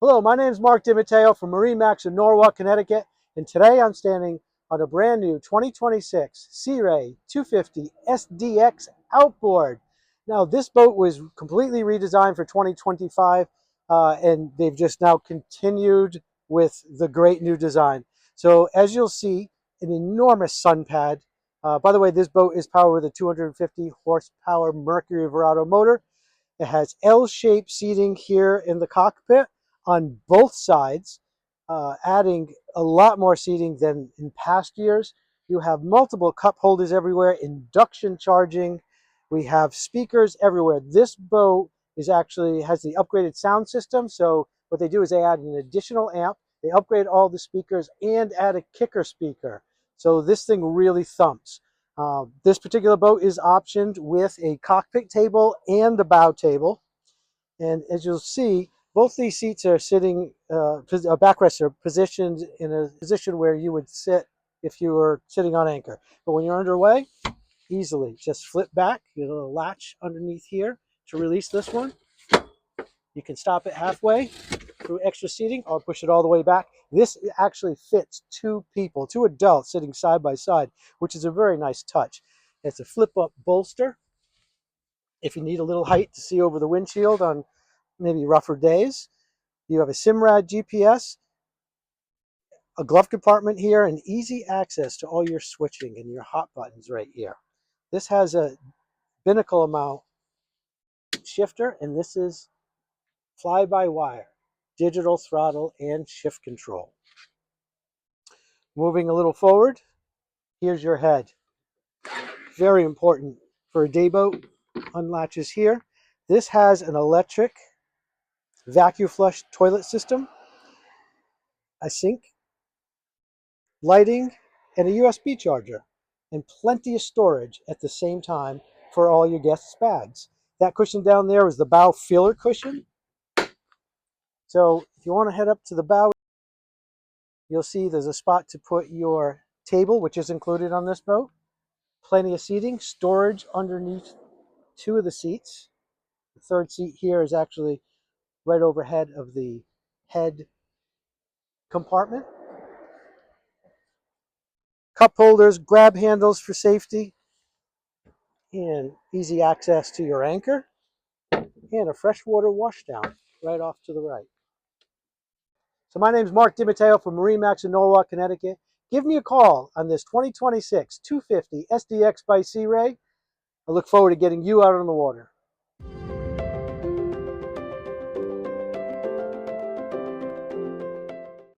Hello, my name is Mark DiMatteo from MarineMax in Norwalk, Connecticut, and today I'm standing on a brand new 2026 Sea Ray 250 SDX Outboard. Now, this boat was completely redesigned for 2025, and they've just now continued with the great new design. So, as you'll see, an enormous sun pad. By the way, this boat is powered with a 250 horsepower Mercury Verado motor. It has L-shaped seating here in the cockpit on both sides, adding a lot more seating than in past years. You have multiple cup holders everywhere, induction charging. We have speakers everywhere. This boat has the upgraded sound system. So what they do is they add an additional amp. They upgrade all the speakers and add a kicker speaker. So this thing really thumps. This particular boat is optioned with a cockpit table and a bow table. And as you'll see, both these seats are backrests are positioned in a position where you would sit if you were sitting on anchor. But when you're underway, easily just flip back. You have a little latch underneath here to release this one. You can stop it halfway through extra seating or push it all the way back. This actually fits two people, two adults sitting side by side, which is a very nice touch. It's a flip-up bolster if you need a little height to see over the windshield on maybe rougher days. You have a SIMRAD GPS, a glove compartment here, and easy access to all your switching and your hot buttons right here. This has a binnacle mount shifter, and this is fly-by-wire, digital throttle and shift control. Moving a little forward, here's your head. Very important for a day boat. Unlatches here. This has an electric vacuum flush toilet system, a sink, lighting, and a USB charger, and plenty of storage at the same time for all your guests' bags. That cushion down there is the bow filler cushion. So if you want to head up to the bow, you'll see there's a spot to put your table, which is included on this boat. Plenty of seating, storage underneath two of the seats. The third seat here is actually right overhead of the head compartment. Cup holders, grab handles for safety, and easy access to your anchor, and a freshwater washdown right off to the right. So my name is Mark DiMatteo from MarineMax in Norwalk, Connecticut. Give me a call on this 2026 250 SDX by Sea Ray. I look forward to getting you out on the water.